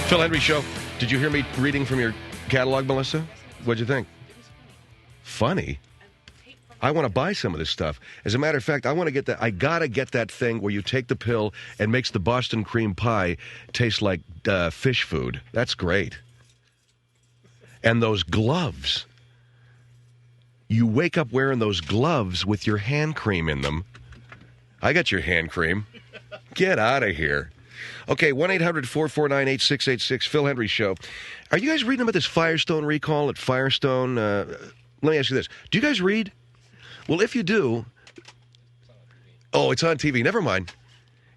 Phil Hendrie Show. Did you hear me reading from your catalog, Melissa? What'd you think? Funny. I want to buy some of this stuff. As a matter of fact, I want to get that. I gotta get that thing where you take the pill and makes the Boston cream pie taste like fish food. That's great. And those gloves. You wake up wearing those gloves with your hand cream in them. I got your hand cream. Get out of here. Okay, 1-800-449-8686, Phil Hendrie Show. Are you guys reading about this Firestone recall at Firestone? Let me ask you this. Do you guys read? Well, if you do... Oh, it's on TV. Never mind.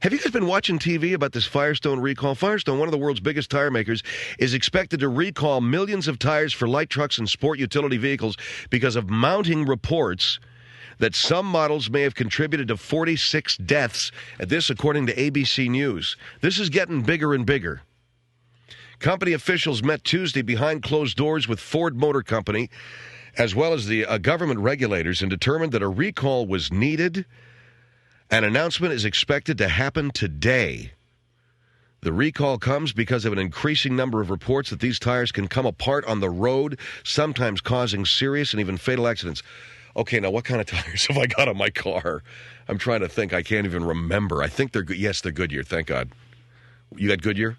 Have you guys been watching TV about this Firestone recall? Firestone, one of the world's biggest tire makers, is expected to recall millions of tires for light trucks and sport utility vehicles because of mounting reports that some models may have contributed to 46 deaths, and this according to ABC News. This is getting bigger and bigger. Company officials met Tuesday behind closed doors with Ford Motor Company, as well as the government regulators, and determined that a recall was needed. An announcement is expected to happen today. The recall comes because of an increasing number of reports that these tires can come apart on the road, sometimes causing serious and even fatal accidents. Okay, now what kind of tires have I got on my car? I'm trying to think. I can't even remember. I think they're good. Yes, they're Goodyear. Thank God. You got Goodyear?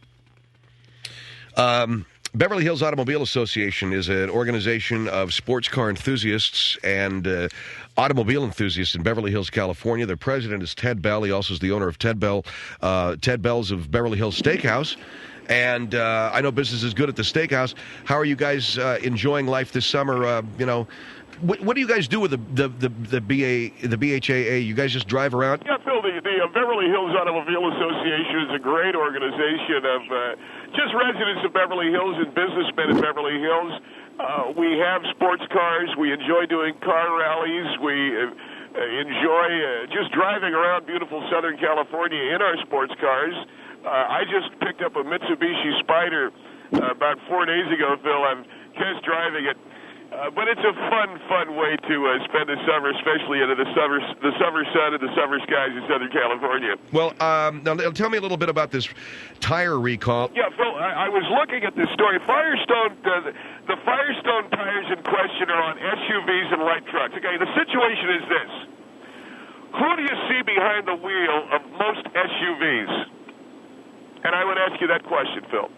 Beverly Hills Automobile Association is an organization of sports car enthusiasts and automobile enthusiasts in Beverly Hills, California. Their president is Ted Bell. He also is the owner of Ted Bell's of Beverly Hills Steakhouse. And I know business is good at the steakhouse. How are you guys enjoying life this summer? What do you guys do with the BHAA? You guys just drive around? Yeah, Phil, the Beverly Hills Automobile Association is a great organization of just residents of Beverly Hills and businessmen in Beverly Hills. We have sports cars. We enjoy doing car rallies. We enjoy just driving around beautiful Southern California in our sports cars. I just picked up a Mitsubishi Spider about 4 days ago, Phil. I'm test driving it. But it's a fun way to spend the summer, especially under the summer sun and the summer skies in Southern California. Well, now tell me a little bit about this tire recall. Yeah, Phil, I was looking at this story. Firestone, the Firestone tires in question are on SUVs and light trucks. Okay, the situation is this. Who do you see behind the wheel of most SUVs? And I would ask you that question, Phil.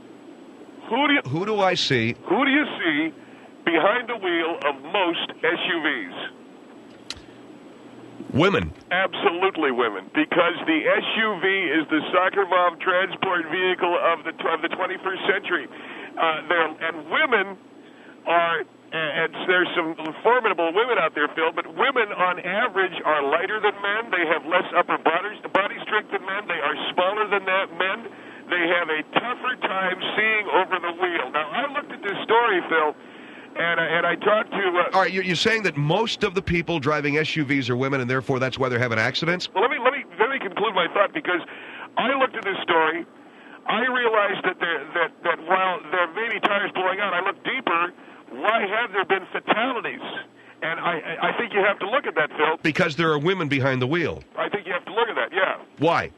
Who do I see? Who do you see behind the wheel of most SUVs? Women. Absolutely women, because the SUV is the soccer mom transport vehicle of the 21st century. And women are, and there's some formidable women out there, Phil, but women on average are lighter than men. They have less upper body strength than men. They are smaller than men. They have a tougher time seeing over the wheel. Now, I looked at this story, Phil, and I talked to... All right, you're saying that most of the people driving SUVs are women, and therefore that's why they're having accidents? Well, let me conclude my thought, because I looked at this story. I realized that while there may be tires blowing out, I looked deeper. Why have there been fatalities? And I think you have to look at that, Phil. Because there are women behind the wheel. I think you have to look at that, yeah. Why?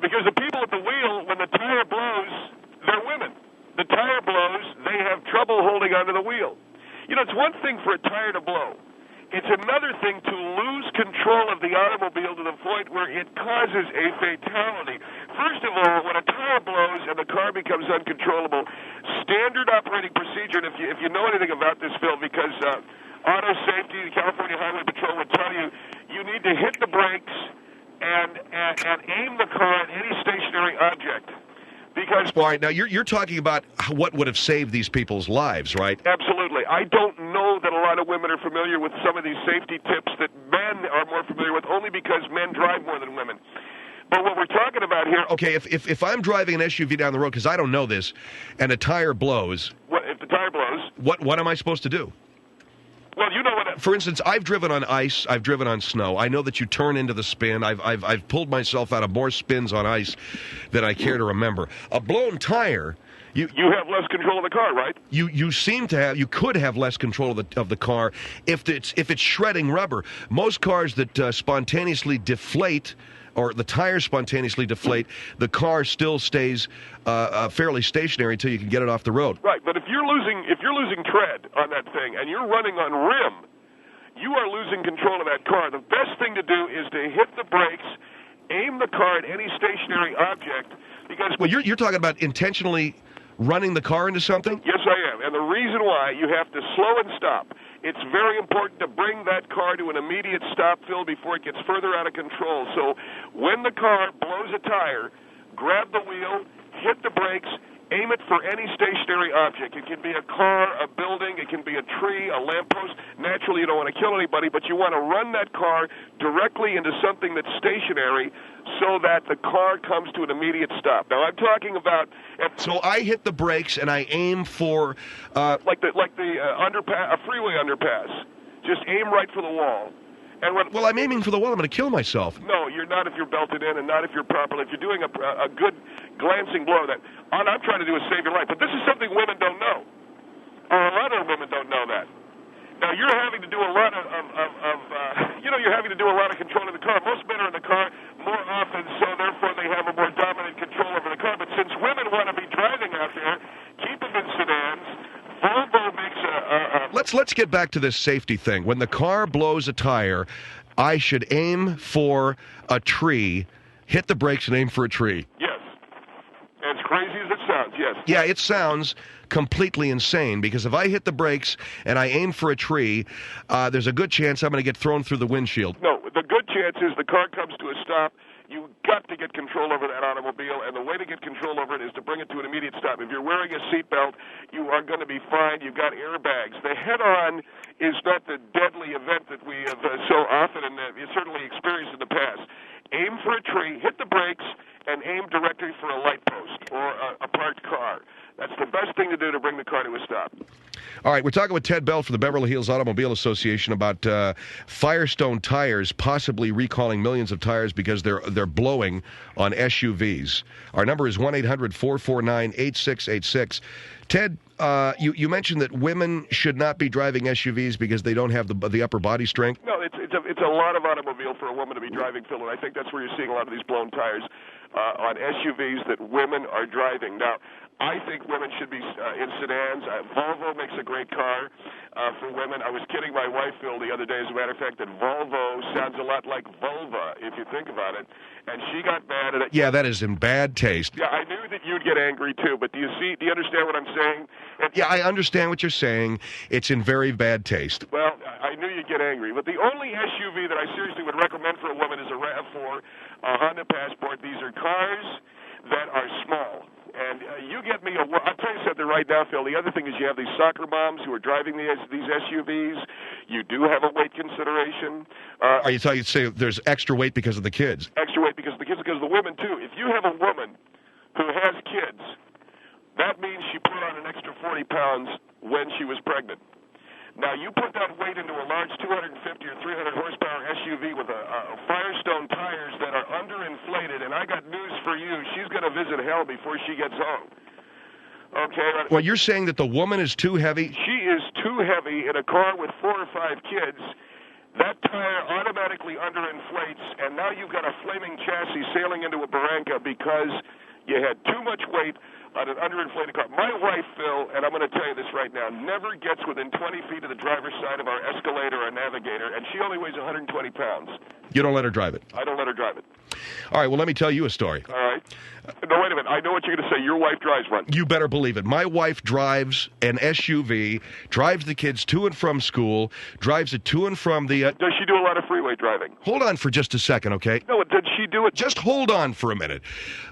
Because the people at the wheel, when the tire blows, they're women. The tire blows, they have trouble holding onto the wheel. You know, it's one thing for a tire to blow. It's another thing to lose control of the automobile to the point where it causes a fatality. First of all, when a tire blows and the car becomes uncontrollable, standard operating procedure, and if you know anything about this, Phil, because auto safety, the California Highway Patrol would tell you, you need to hit the brakes and aim the car at any stationary object. Because all right, now you're talking about what would have saved these people's lives, right? Absolutely. I don't know that a lot of women are familiar with some of these safety tips that men are more familiar with, only because men drive more than women. But what we're talking about here... Okay, if I'm driving an SUV down the road, because I don't know this, and a tire blows... If the tire blows... What am I supposed to do? Well, you know what... For instance, I've driven on ice. I've driven on snow. I know that you turn into the spin. I've pulled myself out of more spins on ice than I care to remember. A blown tire... You have less control of the car, right? You seem to have. You could have less control of the car if it's shredding rubber. Most cars that spontaneously deflate or the tires spontaneously deflate, the car still stays fairly stationary until you can get it off the road. Right, but if you're losing tread on that thing and you're running on rim, you are losing control of that car. The best thing to do is to hit the brakes, aim the car at any stationary object, because... Well, you're talking about intentionally running the car into something? Yes, I am. And the reason why, you have to slow and stop. It's very important to bring that car to an immediate stop, Phil, before it gets further out of control. So when the car blows a tire, grab the wheel, hit the brakes, aim it for any stationary object. It can be a car, a building, it can be a tree, a lamppost. Naturally, you don't want to kill anybody, but you want to run that car directly into something that's stationary so that the car comes to an immediate stop. Now, I'm talking about... So I hit the brakes and I aim for... Like the underpass, a freeway underpass. Just aim right for the wall. And well, I'm aiming for the wall. I'm going to kill myself. No, you're not if you're belted in and not if you're properly. If you're doing a good glancing blow, that all I'm trying to do is save your life. But this is something women don't know. Or a lot of women don't know that. Now, you're having to do a lot you're having to do a lot of control of the car. Most men are in the car more often, so therefore they have a more dominant control over the car. But since women want to be driving out there, keep them in sedans. Volvo makes Let's get back to this safety thing. When the car blows a tire, I should aim for a tree, hit the brakes, and aim for a tree. Yes. As crazy as it sounds, yes. Yeah, it sounds completely insane, because if I hit the brakes and I aim for a tree, there's a good chance I'm going to get thrown through the windshield. No, the good chance is the car comes to a stop. You've got to get control over that automobile, and the way to get control over it is to bring it to an immediate stop. If you're wearing a seatbelt, you are going to be fine. You've got airbags. The head-on is not the deadly event that we have so often and certainly experienced in the past. Aim for a tree, hit the brakes, and aim directly for a light post or a parked car. That's the best thing to do to bring the car to a stop. All right, we're talking with Ted Bell from the Beverly Hills Automobile Association about Firestone tires possibly recalling millions of tires because they're blowing on SUVs. Our number is 1-800-449-8686. Ted, you mentioned that women should not be driving SUVs because they don't have the upper body strength. No, it's a lot of automobile for a woman to be driving, Phil, and I think that's where you're seeing a lot of these blown tires on SUVs that women are driving. Now, I think women should be in sedans. Volvo makes a great car for women. I was kidding my wife, Phil, the other day, as a matter of fact, that Volvo sounds a lot like vulva, if you think about it. And she got mad at it. Yeah, that is in bad taste. Yeah, I knew that you'd get angry, too. But do you understand what I'm saying? Yeah, I understand what you're saying. It's in very bad taste. Well, I knew you'd get angry. But the only SUV that I seriously would recommend for a woman is a RAV4, a Honda Passport. These are cars that are small. And you get me I'll tell you something right now, Phil. The other thing is you have these soccer moms who are driving these SUVs. You do have a weight consideration. Are you talking, say there's extra weight because of the kids? Extra weight because of the kids, because of the women, too. If you have a woman who has kids, that means she put on an extra 40 pounds when she was pregnant. Now, you put that weight into a large 250 or 300 horsepower SUV with a Firestone tires that are underinflated, and I got news for you. She's going to visit hell before she gets home. Okay? Well, you're saying that the woman is too heavy? She is too heavy in a car with 4 or 5 kids. That tire automatically underinflates, and now you've got a flaming chassis sailing into a barranca because you had too much weight on an underinflated car. My wife, Phil, and I'm going to tell you this right now, never gets within 20 feet of the driver's side of our Escalade or Navigator, and she only weighs 120 pounds. You don't let her drive it? I don't let her drive it. All right, well, let me tell you a story. All right. No, wait a minute. I know what you're going to say. Your wife drives one. You better believe it. My wife drives an SUV, drives the kids to and from school, drives it to and from the... Does she do a lot of freeway driving? Hold on for just a second, okay? No, did she do it? Just hold on for a minute.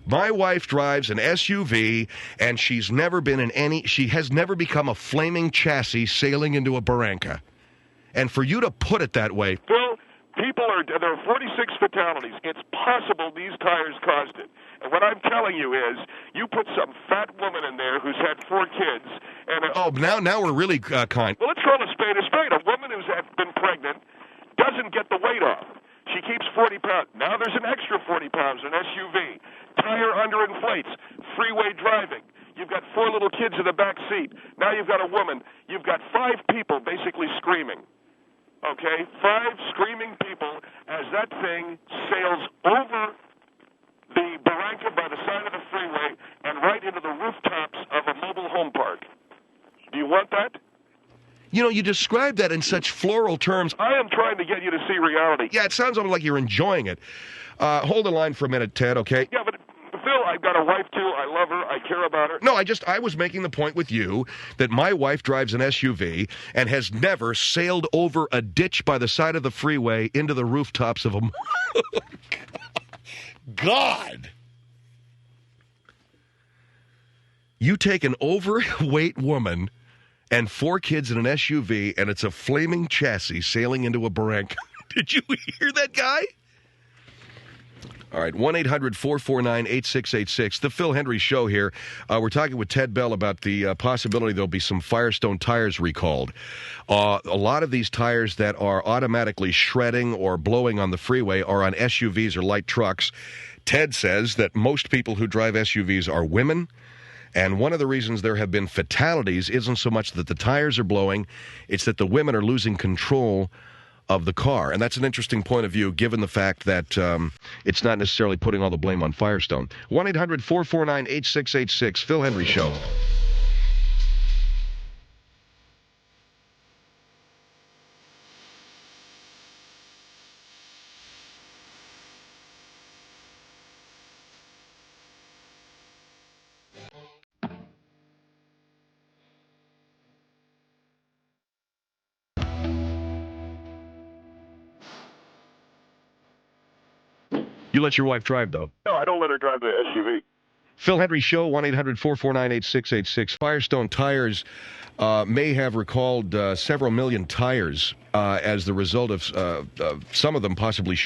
My wife drives an SUV, and she's never been in any... She has never become a flaming chassis sailing into a barranca. And for you to put it that way... Phil, there are 46 fatalities. It's possible these tires caused it. And what I'm telling you is, you put some fat woman in there who's had 4 kids, and... now we're really kind. Well, let's call a spade a spade. A woman who's been pregnant doesn't get the weight off. She keeps 40 pounds. Now there's an extra 40 pounds, an SUV. Tire underinflates. Freeway driving. You've got 4 little kids in the back seat. Now you've got a woman. You've got 5 people basically screaming. Okay, 5 screaming people as that thing sails over the barranca by the side of the freeway and right into the rooftops of a mobile home park. Do you want that? You know, you describe that in such floral terms. I am trying to get you to see reality. Yeah, it sounds almost like you're enjoying it. Hold the line for a minute, Ted, okay? Yeah, but Phil, I've got a wife too. I love her. I care about her. No, I was making the point with you that my wife drives an SUV and has never sailed over a ditch by the side of the freeway into the rooftops of a... God! You take an overweight woman and 4 kids in an SUV, and it's a flaming chassis sailing into a barranca. Did you hear that guy? All right, 1-800-449-8686. The Phil Hendrie Show here. We're talking with Ted Bell about the possibility there'll be some Firestone tires recalled. A lot of these tires that are automatically shredding or blowing on the freeway are on SUVs or light trucks. Ted says that most people who drive SUVs are women. And one of the reasons there have been fatalities isn't so much that the tires are blowing, it's that the women are losing control of the car. And that's an interesting point of view, given the fact that it's not necessarily putting all the blame on Firestone. 1-800-449-8686, Phil Hendrie Show. You let your wife drive, though? No, I don't let her drive the SUV. Phil Hendrie Show, 1-800-449-8686. Firestone tires may have recalled several million tires as the result of some of them possibly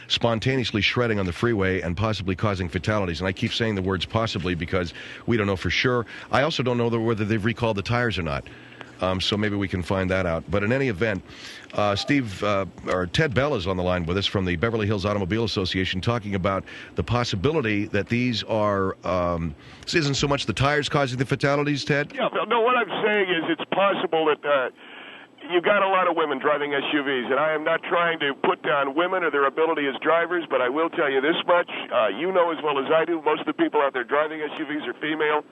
spontaneously shredding on the freeway and possibly causing fatalities. And I keep saying the words possibly because we don't know for sure. I also don't know whether they've recalled the tires or not. So maybe we can find that out. But in any event, Ted Bell is on the line with us from the Beverly Hills Automobile Association talking about the possibility that these are, this isn't so much the tires causing the fatalities, Ted? Yeah, no, what I'm saying is it's possible that you've got a lot of women driving SUVs, and I am not trying to put down women or their ability as drivers, but I will tell you this much. You know as well as I do, most of the people out there driving SUVs are female.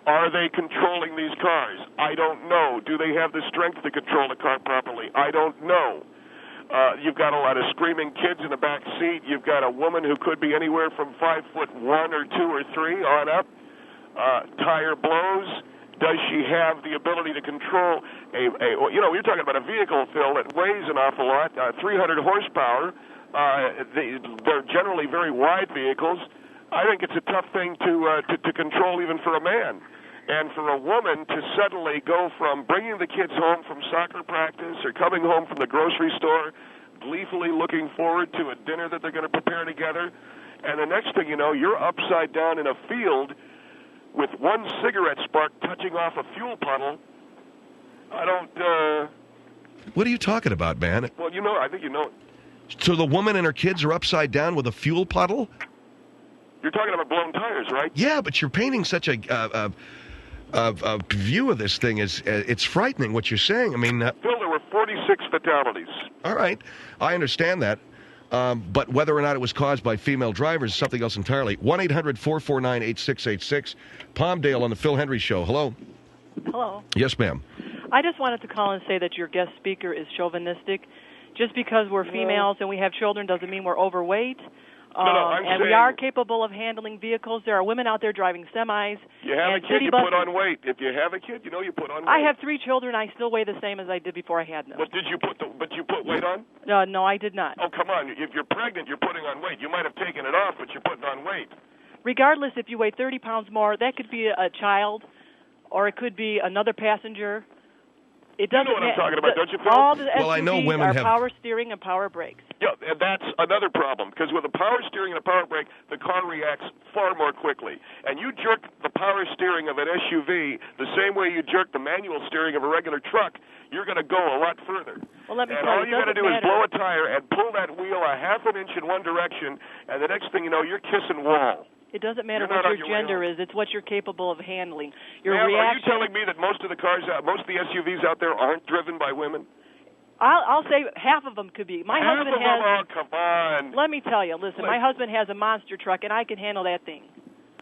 Are they controlling these cars? I don't know. Do they have the strength to control the car properly? I don't know. You've got a lot of screaming kids in the back seat. You've got a woman who could be anywhere from 5'1" or 2 or 3 on up. Tire blows. Does she have the ability to control you're talking about a vehicle, Phil, that weighs an awful lot, 300 horsepower. They're generally very wide vehicles. I think it's a tough thing to control even for a man. And for a woman to suddenly go from bringing the kids home from soccer practice or coming home from the grocery store, gleefully looking forward to a dinner that they're going to prepare together, and the next thing you know, you're upside down in a field with one cigarette spark touching off a fuel puddle. I don't... What are you talking about, man? Well, I think you know. So the woman and her kids are upside down with a fuel puddle? You're talking about blown tires, right? Yeah, but you're painting such a view of this thing. It's frightening what you're saying. I mean... Phil, there were 46 fatalities. All right. I understand that. But whether or not it was caused by female drivers is something else entirely. 1-800-449-8686. Palmdale on the Phil Hendrie Show. Hello. Hello. Yes, ma'am. I just wanted to call and say that your guest speaker is chauvinistic. Just because we're females and we have children doesn't mean we're overweight. And we are capable of handling vehicles. There are women out there driving semis. You have a kid, you put on weight. If you have a kid, you put on weight. I have 3 children. I still weigh the same as I did before I had them. But you put weight on? No, I did not. Oh, come on. If you're pregnant, you're putting on weight. You might have taken it off, but you're putting on weight. Regardless, if you weigh 30 pounds more, that could be a child, or it could be another passenger. It doesn't. You know what I'm talking about, don't you, Phil? All the SUVs I know women have power steering and power brakes. Yeah, and that's another problem, because with a power steering and a power brake, the car reacts far more quickly. And you jerk the power steering of an SUV the same way you jerk the manual steering of a regular truck, you're going to go a lot further. Well, let me and tell all you got to do is blow a tire and pull that wheel a half an inch in one direction, and the next thing you know, you're kissing wall. It doesn't matter what your gender is. It's what you're capable of handling. Your Ma'am, reaction. are you telling me that most of the SUVs out there aren't driven by women? I'll say half of them could be. My Half husband of has. them, oh, come on. Let me tell you. Listen, my husband has a monster truck, and I can handle that thing.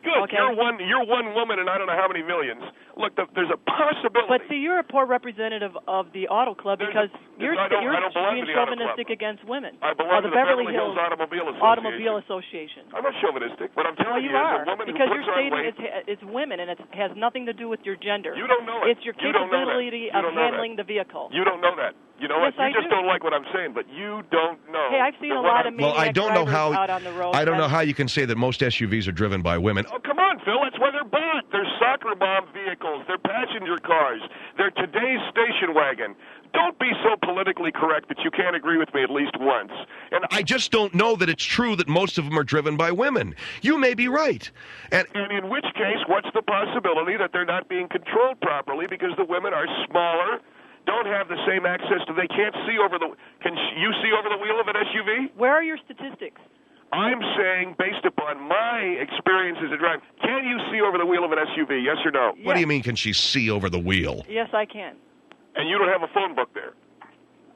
Good. Okay. You're one woman, and I don't know how many millions. Look, there's a possibility. But see, you're a poor representative of the auto club because you're being chauvinistic against women. I belong to the Beverly Hills Automobile Association. I'm not chauvinistic. What I'm telling you is a woman because who puts you're on weight. stating it's women, and it has nothing to do with your gender. You don't know it. It's your capability of handling the vehicle. You don't know that. You know yes, what? You just don't like what I'm saying, but you don't know. Hey, I've seen a lot of maniac drivers out on the road. I don't know how you can say that most SUVs are driven by women. Oh, come on, Phil. That's why they're bought. They're soccer mom vehicles. They're passenger cars. They're today's station wagon. Don't be so politically correct that you can't agree with me at least once. And I just don't know that it's true that most of them are driven by women. You may be right. And in which case, what's the possibility that they're not being controlled properly because the women are smaller, don't have the same access to, they can't see over the, can you see over the wheel of an SUV? Where are your statistics? I'm saying, based upon my experiences in driving, can you see over the wheel of an SUV, yes or no? What do you mean, can she see over the wheel? Yes, I can. And you don't have a phone book there?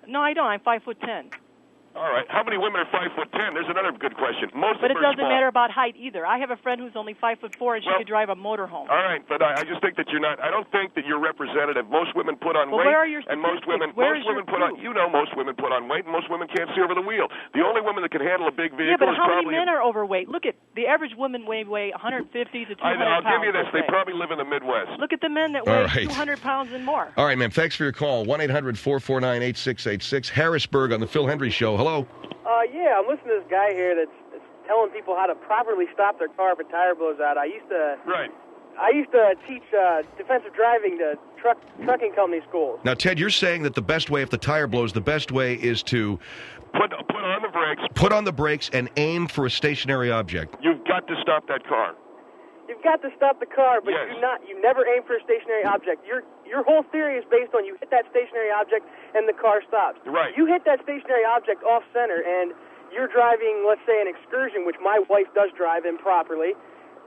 No, I don't. I'm 5'10". All right. How many women are 5'10"? There's another good question. But it doesn't matter about height either. I have a friend who's only 5'4", and she could drive a motorhome. All right, but I just think that you're not. I don't think that you're representative. Most women put on weight, where are your and most women put on. You know, most women put on weight, and most women can't see over the wheel. The only women that can handle a big vehicle but is how probably. many men are overweight? Look at the average woman weigh 150 to 200 pounds. I'll give you this. They probably live in the Midwest. Look at the men that weigh 200 pounds and more. All right, ma'am. Thanks for your call. 1-800-449-8686. Harrisburg on the Phil Hendrie Show. Hello. Yeah, I'm listening to this guy here that's telling people how to properly stop their car if a tire blows out. I used to teach defensive driving to trucking company schools. Now, Ted, you're saying that the best way, if the tire blows, the best way is to put on the brakes. Put on the brakes and aim for a stationary object. You've got to stop that car. You've got to stop the car, but yes. you never aim for a stationary object. Your whole theory is based on you hit that stationary object and the car stops. Right. You hit that stationary object off center and you're driving, let's say, an Excursion, which my wife does drive improperly,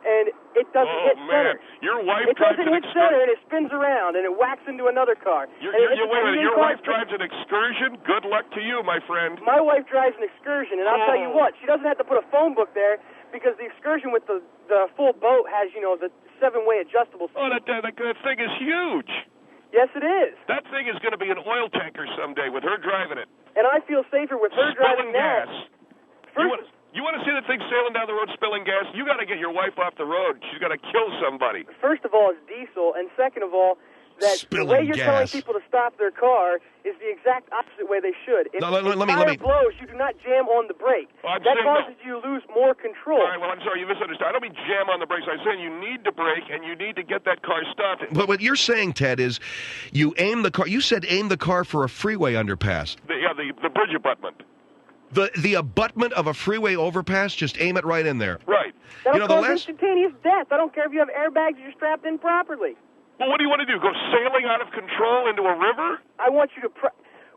and it doesn't hit center. Your wife drives an Excursion. It doesn't hit center, and it spins around, and it whacks into another car. Your wife drives an Excursion? Good luck to you, my friend. My wife drives an Excursion, and I'll tell you what, she doesn't have to put a phone book there, because the Excursion with the full boat has, the 7-way adjustable seat. Oh, that thing is huge. Yes, it is. That thing is going to be an oil tanker someday with her driving it. And I feel safer with her driving gas. Now. You want to see the thing sailing down the road spilling gas? You got to get your wife off the road. She's got to kill somebody. First of all, it's diesel, and second of all, that spilling the way you're gas. telling people to stop their car is the exact opposite way they should. If let me blows, you do not jam on the brake. That causes you to lose more control. All right, well, I'm sorry, you misunderstood. I don't mean jam on the brakes. I'm saying you need to brake, and you need to get that car stopped. But what you're saying, Ted, is you aim the car. You said aim the car for a freeway underpass. The bridge abutment. The abutment of a freeway overpass, just aim it right in there. Right. That'll cause instantaneous death. I don't care if you have airbags or you're strapped in properly. Well, what do you want to do? Go sailing out of control into a river? I want you to...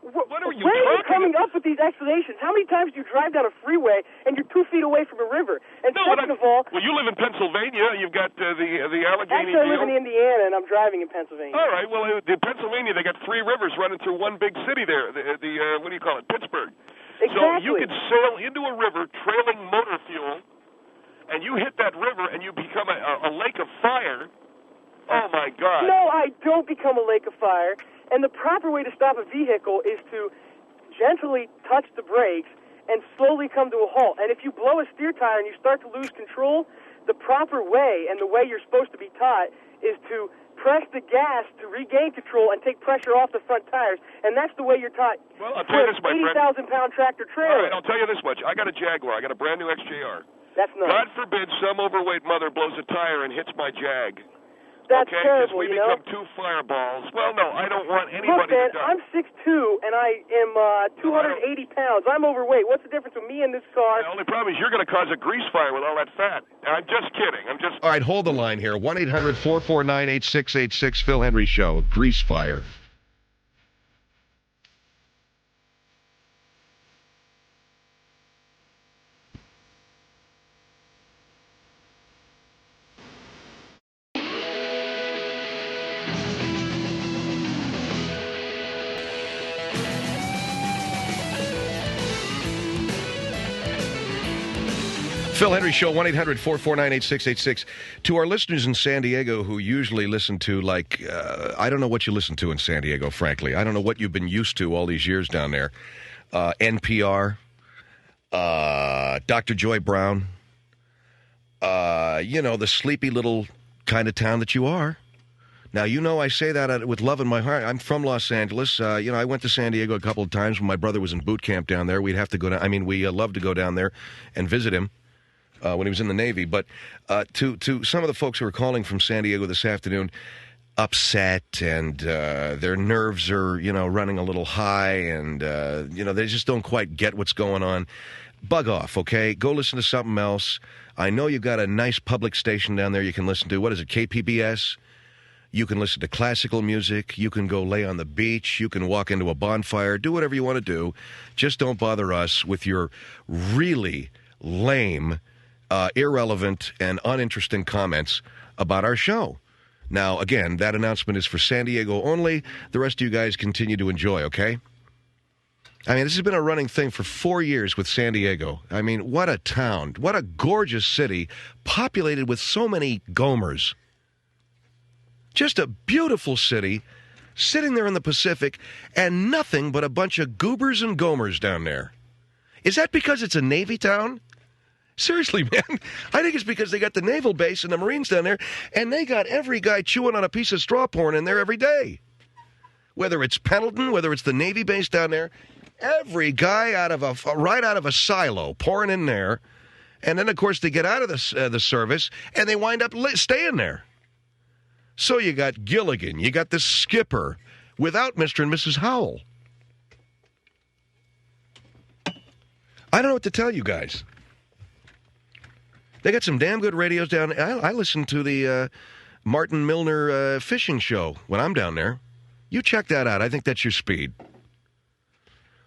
What are you Where are you coming up with these explanations? How many times do you drive down a freeway and you're 2 feet away from a river? And second of all... Well, you live in Pennsylvania. You've got the Allegheny Actually, I live in Indiana, and I'm driving in Pennsylvania. All right. Well, in Pennsylvania, they got 3 rivers running through one big city there. What do you call it? Pittsburgh. Exactly. So you can sail into a river trailing motor fuel, and you hit that river, and you become a lake of fire. Oh, my God. No, I don't become a lake of fire. And the proper way to stop a vehicle is to gently touch the brakes and slowly come to a halt. And if you blow a steer tire and you start to lose control, the proper way and the way you're supposed to be taught is to press the gas to regain control and take pressure off the front tires. And that's the way you're taught. Well, I'll tell you this, my friend. 80,000-pound tractor trailer. All right, I'll tell you this much. I got a Jaguar. I got a brand new XJR. That's nice. God forbid some overweight mother blows a tire and hits my Jag. That's Because terrible, we become 2 fireballs. Well, no, I don't want anybody to die. I'm 6'2", and I am 280 pounds. I'm overweight. What's the difference with me and this car? The only problem is you're going to cause a grease fire with all that fat. I'm just kidding. All right, hold the line here. 1-800-449-8686, Phil Hendrie Show. Grease fire. Phil Hendrie Show, 1-800-449-8686. To our listeners in San Diego who usually listen to, like, I don't know what you listen to in San Diego, frankly. I don't know what you've been used to all these years down there. NPR, Dr. Joy Brown, the sleepy little kind of town that you are. Now, I say that with love in my heart. I'm from Los Angeles. I went to San Diego a couple of times when my brother was in boot camp down there. We'd have to go down. I mean, we loved to go down there and visit him. When he was in the Navy. But to some of the folks who are calling from San Diego this afternoon, upset and their nerves are, running a little high and, they just don't quite get what's going on. Bug off, okay? Go listen to something else. I know you've got a nice public station down there you can listen to. What is it, KPBS? You can listen to classical music. You can go lay on the beach. You can walk into a bonfire. Do whatever you want to do. Just don't bother us with your really lame, irrelevant and uninteresting comments about our show. Now, again, that announcement is for San Diego only. The rest of you guys continue to enjoy, okay? I mean, this has been a running thing for 4 years with San Diego. I mean, what a town. What a gorgeous city, populated with so many Gomers. Just a beautiful city, sitting there in the Pacific, and nothing but a bunch of goobers and Gomers down there. Is that because it's a Navy town? Seriously, man, I think it's because they got the naval base and the Marines down there, and they got every guy chewing on a piece of straw porn in there every day. Whether it's Pendleton, whether it's the Navy base down there, every guy right out of a silo pouring in there, and then, of course, they get out of the service, and they wind up staying there. So you got Gilligan, you got the skipper, without Mr. and Mrs. Howell. I don't know what to tell you guys. They got some damn good radios down there. I listen to the Martin Milner fishing show when I'm down there. You check that out. I think that's your speed.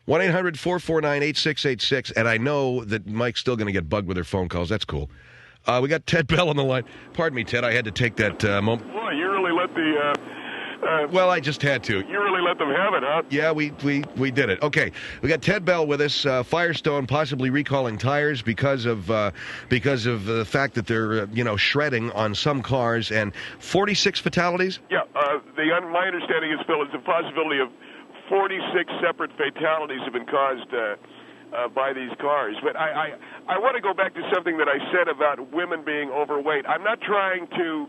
1-800-449-8686. And I know that Mike's still going to get bugged with their phone calls. That's cool. We got Ted Bell on the line. Pardon me, Ted. I had to take that moment. Boy, you really let the... well, I just had to. You really let them have it, huh? Yeah, we did it. Okay, we got Ted Bell with us. Firestone possibly recalling tires because of the fact that they're shredding on some cars, and 46 fatalities. Yeah, my understanding is, Phil, it's a possibility of 46 separate fatalities have been caused by these cars. But I want to go back to something that I said about women being overweight. I'm not trying to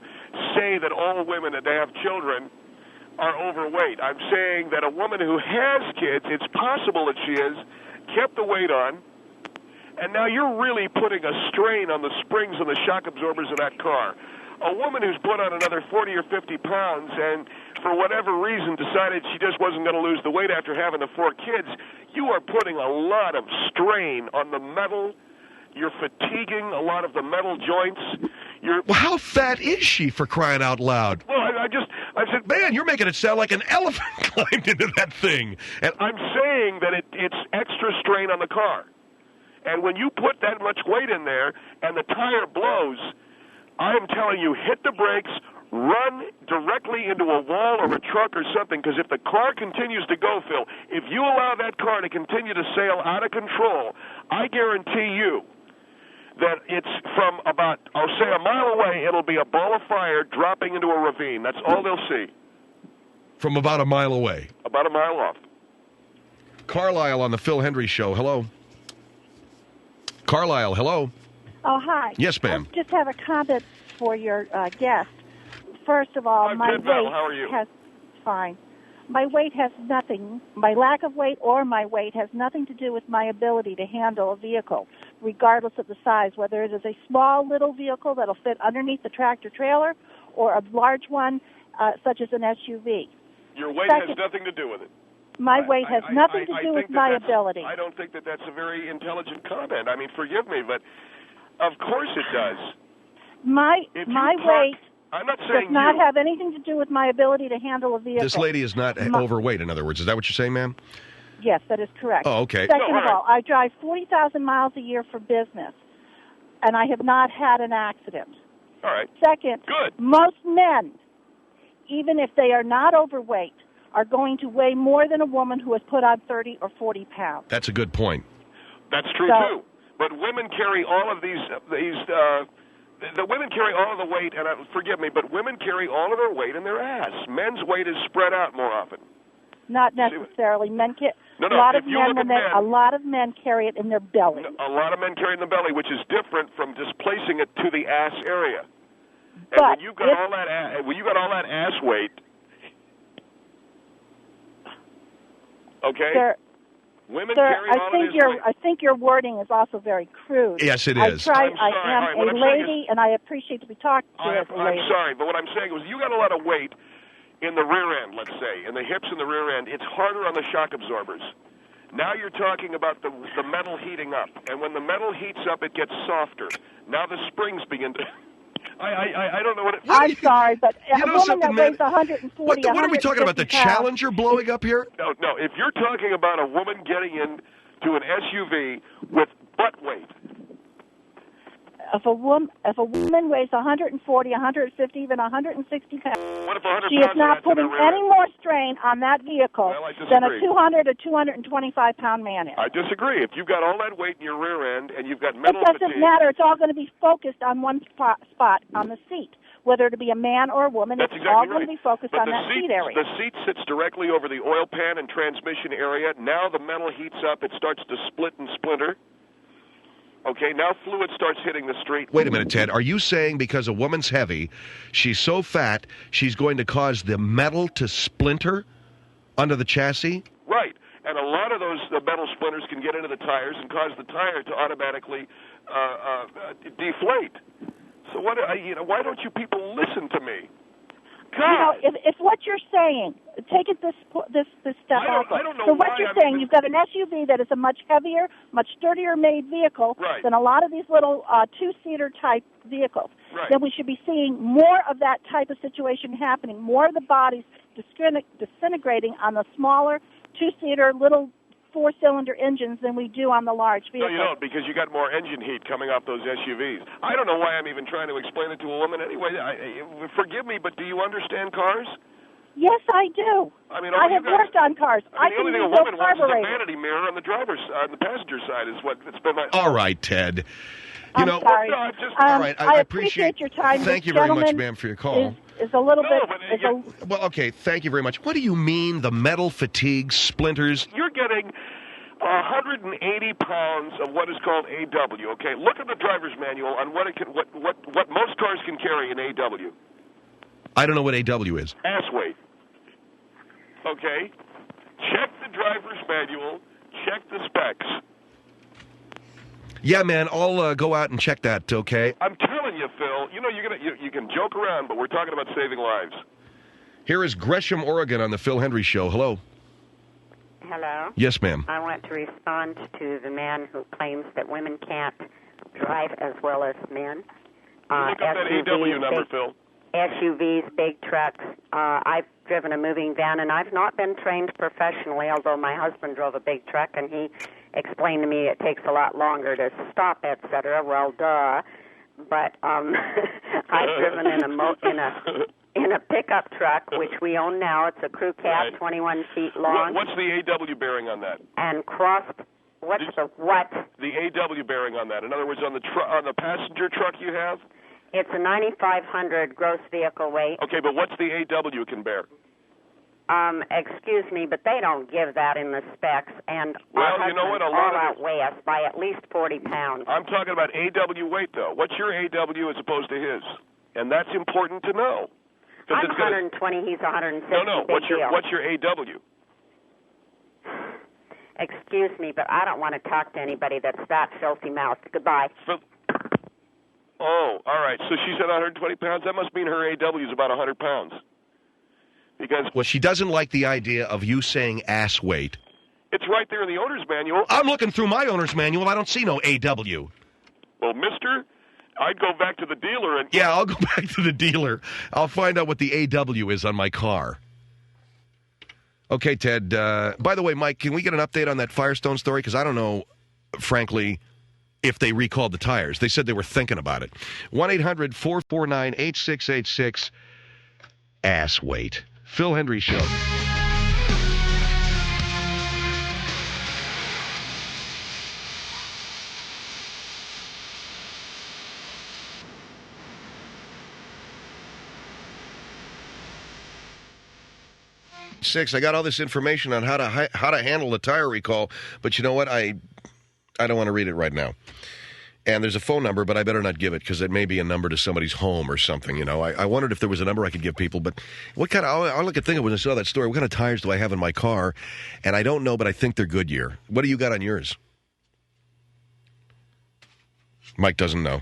say that all women that have children are overweight. I'm saying that a woman who has kids, it's possible that she has kept the weight on, and now you're really putting a strain on the springs and the shock absorbers of that car. A woman who's put on another 40 or 50 pounds and for whatever reason decided she just wasn't going to lose the weight after having the 4 kids, you are putting a lot of strain on the metal. You're fatiguing a lot of the metal joints. Well, how fat is she, for crying out loud? Well, I said, man, you're making it sound like an elephant climbed into that thing. And I'm saying that it's extra strain on the car. And when you put that much weight in there and the tire blows, I am telling you, hit the brakes, run directly into a wall or a truck or something, because if the car continues to go, Phil, if you allow that car to continue to sail out of control, I guarantee you that it's from about, I'll say a mile away, it'll be a ball of fire dropping into a ravine. That's all they'll see. From about a mile away? About a mile off. Carlisle on the Phil Hendrie Show. Hello. Carlisle, hello. Oh, hi. Yes, ma'am. I just have a comment for your guest. First of all, my weight How are you? Fine. My weight has nothing, my lack of weight or my weight has nothing to do with my ability to handle a vehicle, regardless of the size, whether it is a small little vehicle that'll fit underneath the tractor trailer or a large one such as an SUV. Your weight has nothing to do with it. My weight has nothing to do with my ability. I don't think that that's a very intelligent comment. I mean, forgive me, but of course it does. My weight I'm not saying does not have anything to do with my ability to handle a vehicle. This lady is not overweight, in other words. Is that what you're saying, ma'am? Yes, that is correct. Oh, okay. Second of all, I drive 40,000 miles a year for business, and I have not had an accident. All right. Second, good. Most men, even if they are not overweight, are going to weigh more than a woman who has put on 30 or 40 pounds. That's a good point. That's true, too. But women carry all of these. The women carry all of the weight, and forgive me, but women carry all of their weight in their ass. Men's weight is spread out more often. Not necessarily. Men can. No, a lot of men carry it in their belly. A lot of men carry it in the belly, which is different from displacing it to the ass area. And but when you've got all that ass weight, okay. Women carry all of this weight. I think your wording is also very crude. Yes, it is. I am a lady, and I appreciate to be talked to as a lady. I'm sorry, but what I'm saying was you got a lot of weight in the rear end, let's say, in the hips and the rear end. It's harder on the shock absorbers. Now you're talking about the metal heating up, and when the metal heats up, it gets softer. Now the springs begin to... I don't know what it... I'm sorry, but a woman that weighs 140, what are we talking about, the Challenger blowing up here? No, if you're talking about a woman getting into an SUV with butt weight... If a woman weighs 140, 150, even 160 pounds, she is not putting any more strain on that vehicle than a 200 or 225-pound man is. I disagree. If you've got all that weight in your rear end and you've got metal fatigue... It doesn't matter. It's all going to be focused on one spot on the seat. Whether it be a man or a woman, That's it's exactly all right. going to be focused on that seat area. The seat sits directly over the oil pan and transmission area. Now the metal heats up. It starts to split and splinter. Okay, now fluid starts hitting the street. Wait a minute, Ted. Are you saying because a woman's heavy, she's so fat, she's going to cause the metal to splinter under the chassis? Right. And a lot of the metal splinters can get into the tires and cause the tire to automatically deflate. So why don't you people listen to me? God. If what you're saying, take it this step out. I don't know so what you're saying, you've got an SUV that is a much heavier, much sturdier made vehicle than a lot of these little two-seater type vehicles. Right. Then we should be seeing more of that type of situation happening, more of the bodies disintegrating on the smaller two-seater little four-cylinder engines than we do on the large vehicles. No, you don't, because you got more engine heat coming off those SUVs. I don't know why I'm even trying to explain it to a woman anyway. Forgive me, but do you understand cars? Yes, I do. I have worked on cars. The only thing a woman wants is a vanity mirror on the the passenger side is what it's been. All right, Ted. I'm sorry. No, all right, I appreciate your time. Thank you very much, ma'am, for your call. Is a little bit... Well, okay, thank you very much. What do you mean, the metal fatigue splinters? You're getting 180 pounds of what is called AW, okay? Look at the driver's manual on what most cars can carry in AW. I don't know what AW is. Ass weight. Okay? Check the driver's manual. Check the specs. Yeah, man, I'll go out and check that, okay? I'm telling you, Phil, you can joke around, but we're talking about saving lives. Here is Gresham, Oregon on the Phil Hendrie Show. Hello. Hello? Yes, ma'am. I want to respond to the man who claims that women can't drive as well as men. Look up that AW number, Phil. SUVs, big trucks. I've driven a moving van, and I've not been trained professionally, although my husband drove a big truck, and he explained to me it takes a lot longer to stop, etc. Well, duh. But I've driven in a pickup truck, which we own now. It's a crew cab, 21 feet long. What's the AW bearing on that? And crossed. What's the what? The AW bearing on that. In other words, on the passenger truck you have. It's a 9,500 gross vehicle weight. Okay, but what's the AW it can bear? Excuse me, but they don't give that in the specs, and well, you know what? A lot of outweigh us by at least 40 pounds. I'm talking about AW weight, though. What's your AW as opposed to his? And that's important to know. I'm 120. He's 160. No. What's your AW? Excuse me, but I don't want to talk to anybody that's that filthy-mouthed. Goodbye. Oh, all right. So she's at 120 pounds. That must mean her AW is about 100 pounds. Well, she doesn't like the idea of you saying ass weight. It's right there in the owner's manual. I'm looking through my owner's manual. I don't see no AW. Well, mister, I'd go back to the dealer and... Yeah, I'll go back to the dealer. I'll find out what the AW is on my car. Okay, Ted. By the way, Mike, can we get an update on that Firestone story? Because I don't know, frankly, if they recalled the tires. They said they were thinking about it. 1-800-449-8686. Ass weight. Phil Hendrie Show. 6. I got all this information on how to handle the tire recall, but you know what? I don't want to read it right now. And there's a phone number, but I better not give it because it may be a number to somebody's home or something. You know, I wondered if there was a number I could give people, but what kind of, all I could think of when I saw that story, what kind of tires do I have in my car? And I don't know, but I think they're Goodyear. What do you got on yours? Mike doesn't know.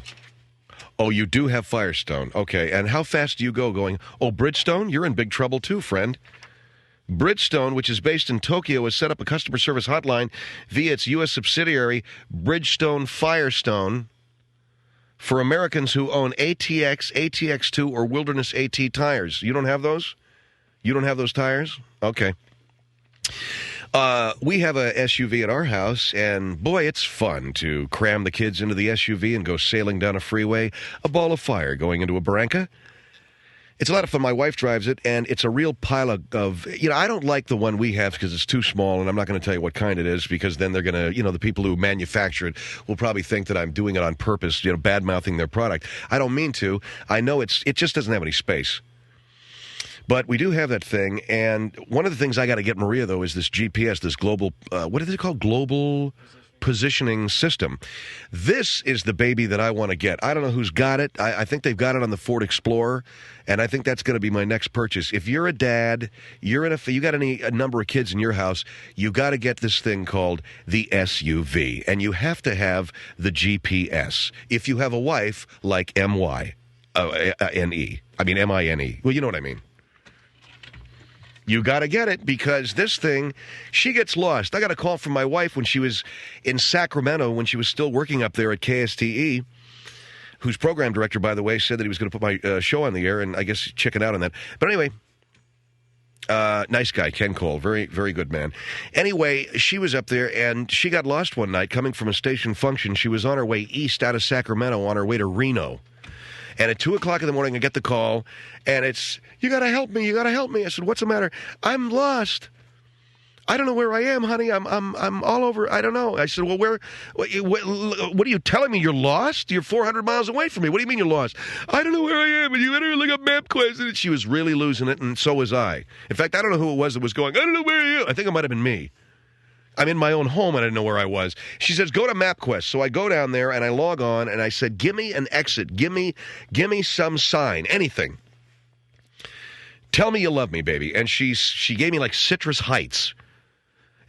Oh, you do have Firestone. Okay, and how fast do you go going, oh, Bridgestone? You're in big trouble too, friend. Bridgestone, which is based in Tokyo, has set up a customer service hotline via its U.S. subsidiary, Bridgestone Firestone, for Americans who own ATX, ATX2, or Wilderness AT tires. You don't have those? You don't have those tires? Okay. We have a SUV at our house, and boy, it's fun to cram the kids into the SUV and go sailing down a freeway, a ball of fire going into a barranca. It's a lot of fun. My wife drives it, and it's a real pile of I don't like the one we have because it's too small, and I'm not going to tell you what kind it is because then they're going to, the people who manufacture it will probably think that I'm doing it on purpose, bad-mouthing their product. I don't mean to. I know it just doesn't have any space. But we do have that thing, and one of the things I got to get Maria, though, is this GPS, this global, what is it called? Global positioning system. This is the baby that I want to get. I don't know who's got it. I think they've got it on the Ford Explorer, and I think that's going to be my next purchase. If you're a dad, you got a number of kids in your house, you got to get this thing called the SUV, and you have to have the GPS. If you have a wife like M-Y-N-E, I mean M-I-N-E. Well, you know what I mean. You got to get it because this thing, she gets lost. I got a call from my wife when she was in Sacramento, when she was still working up there at KSTE, whose program director, by the way, said that he was going to put my show on the air, and I guess chickened out on that. But anyway, nice guy, Ken Cole, very, very good man. Anyway, she was up there, and she got lost one night coming from a station function. She was on her way east out of Sacramento on her way to Reno. And at 2 o'clock in the morning, I get the call, and it's, you got to help me, you got to help me. I said, what's the matter? I'm lost. I don't know where I am, honey. I'm all over. I don't know. I said, well, what are you telling me? You're lost? You're 400 miles away from me. What do you mean you're lost? I don't know where I am, and you better look up MapQuest. And she was really losing it, and so was I. In fact, I don't know who it was that was going, I don't know where I am. I think it might have been me. I'm in my own home, and I didn't know where I was. She says, go to MapQuest. So I go down there, and I log on, and I said, give me an exit. Give me some sign, anything. Tell me you love me, baby. And she gave me, like, Citrus Heights.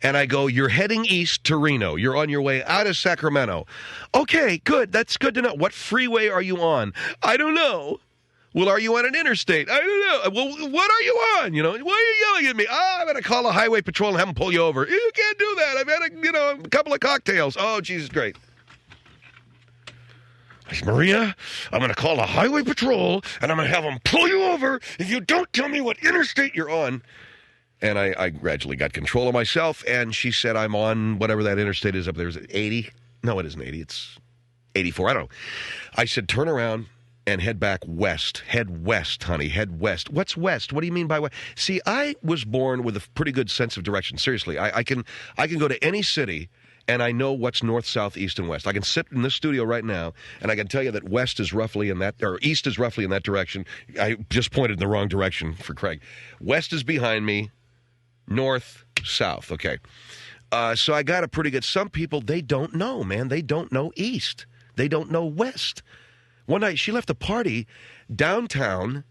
And I go, you're heading east to Reno. You're on your way out of Sacramento. Okay, good. That's good to know. What freeway are you on? I don't know. Well, are you on an interstate? I don't know. Well, what are you on? Why are you yelling at me? I'm going to call a highway patrol and have them pull you over. You can't do that. I've had a couple of cocktails. Oh, Jesus, great. I said, Maria, I'm going to call a highway patrol and I'm going to have them pull you over if you don't tell me what interstate you're on. And I gradually got control of myself, and she said I'm on whatever that interstate is up there. Is it 80? No, it isn't 80. It's 84. I don't know. I said, turn around and head back west. Head west, honey. Head west. What's west? What do you mean by west? See, I was born with a pretty good sense of direction. Seriously, I can go to any city, and I know what's north, south, east, and west. I can sit in this studio right now, and I can tell you that west is roughly in that, or east is roughly in that direction. I just pointed in the wrong direction for Craig. West is behind me. North, south. Okay. So I got a pretty good. Some people, they don't know, man. They don't know east. They don't know west. One night, she left a party downtown.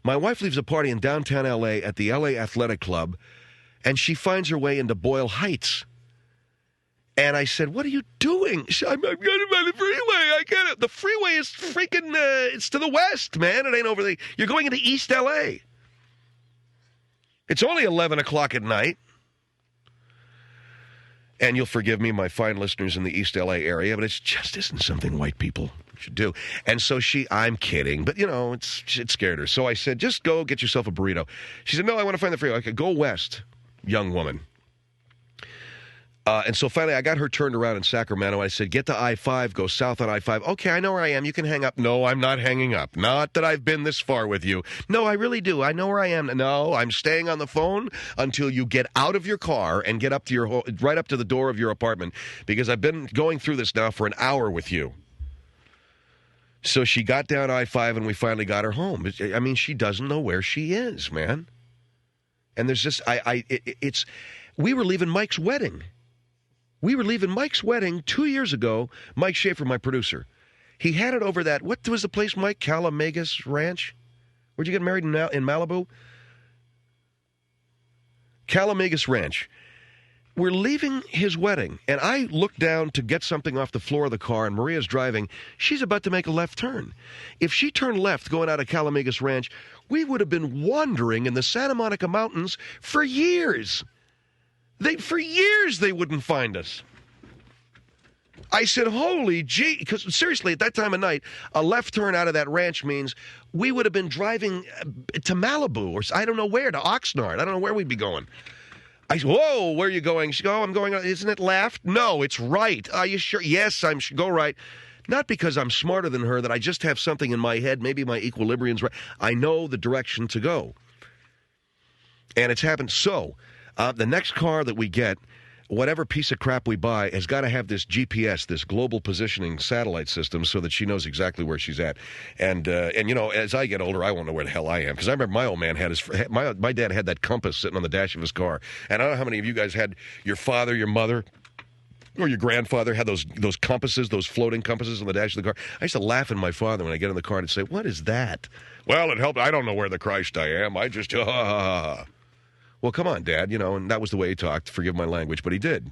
My wife leaves a party in downtown L.A. at the L.A. Athletic Club, and she finds her way into Boyle Heights. And I said, what are you doing? She said, I'm going by the freeway. I get it. The freeway is freaking, it's to the west, man. It ain't over the, you're going into East L.A. It's only 11 o'clock at night. And you'll forgive me, my fine listeners in the East L.A. area, but it just isn't something white people should do. And so I'm kidding, but, it scared her. So I said, just go get yourself a burrito. She said, no, I want to find the freeway. Okay, go west, young woman. And so finally, I got her turned around in Sacramento. I said, get to I-5, go south on I-5. Okay, I know where I am. You can hang up. No, I'm not hanging up. Not that I've been this far with you. No, I really do. I know where I am. No, I'm staying on the phone until you get out of your car and get up to right up to the door of your apartment, because I've been going through this now for an hour with you. So she got down I-5, and we finally got her home. I mean, she doesn't know where she is, man. And there's just, we were leaving Mike's wedding. We were leaving Mike's wedding 2 years ago. Mike Schaefer, my producer. He had it over that, what was the place, Mike? Calamagus Ranch? Where'd you get married in Malibu? Calamagus Ranch. We're leaving his wedding, and I look down to get something off the floor of the car, and Maria's driving. She's about to make a left turn. If she turned left going out of Calamagus Ranch, we would have been wandering in the Santa Monica Mountains for years. For years they wouldn't find us. I said, holy gee, because seriously, at that time of night, a left turn out of that ranch means we would have been driving to Malibu, or I don't know where, to Oxnard. I don't know where we'd be going. I said, whoa, where are you going? She goes, oh, I'm going, isn't it left? No, it's right. Are you sure? Yes, go right. Not because I'm smarter than her, that I just have something in my head, maybe my equilibrium's right. I know the direction to go. And it's happened. So, the next car that we get, whatever piece of crap we buy, has got to have this GPS, this global positioning satellite system, so that she knows exactly where she's at. And you know, as I get older, I won't know where the hell I am. Because I remember my old man had my dad had that compass sitting on the dash of his car. And I don't know how many of you guys had your father, your mother, or your grandfather had those compasses, those floating compasses on the dash of the car. I used to laugh at my father when I get in the car and say, what is that? Well, it helped. I don't know where the Christ I am. I just, Well, come on, Dad, you know, and that was the way he talked. Forgive my language, but he did.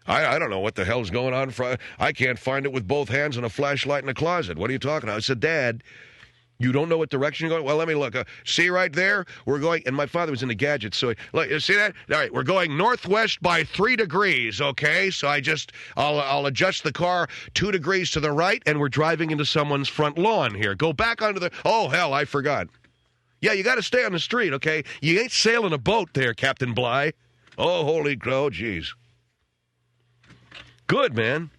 I don't know what the hell's going on. I can't find it with both hands and a flashlight in the closet. What are you talking about? I said, Dad, you don't know what direction you're going? Well, let me look. See right there? We're going, and my father was into gadgets, so look, you see that? All right, we're going northwest by 3 degrees, okay? So I'll adjust the car 2 degrees to the right, and we're driving into someone's front lawn here. Go back onto the, oh, hell, I forgot. Yeah, you got to stay on the street, okay? You ain't sailing a boat there, Captain Bly. Oh, holy crow, jeez. Good, man.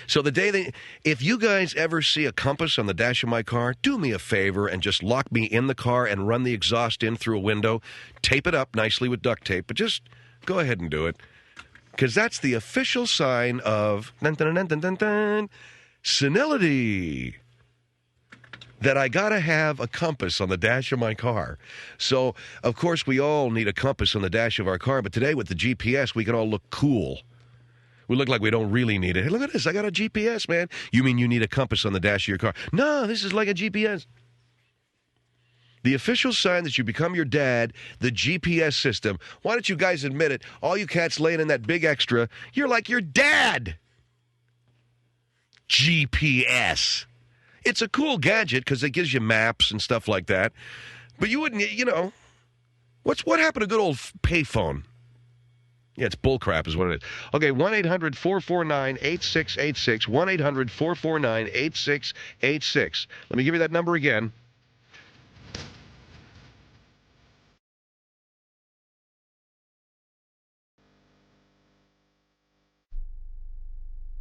So if you guys ever see a compass on the dash of my car, do me a favor and just lock me in the car and run the exhaust in through a window. Tape it up nicely with duct tape, but just go ahead and do it. Because that's the official sign of senility. That I got to have a compass on the dash of my car. So, of course, we all need a compass on the dash of our car, but today with the GPS, we can all look cool. We look like we don't really need it. Hey, look at this. I got a GPS, man. You mean you need a compass on the dash of your car? No, this is like a GPS. The official sign that you become your dad, the GPS system. Why don't you guys admit it? All you cats laying in that big extra, you're like your dad. GPS. It's a cool gadget because it gives you maps and stuff like that. But you wouldn't, you know, what happened to good old payphone? Yeah, it's bullcrap is what it is. Okay, 1-800-449-8686, 1-800-449-8686. Let me give you that number again.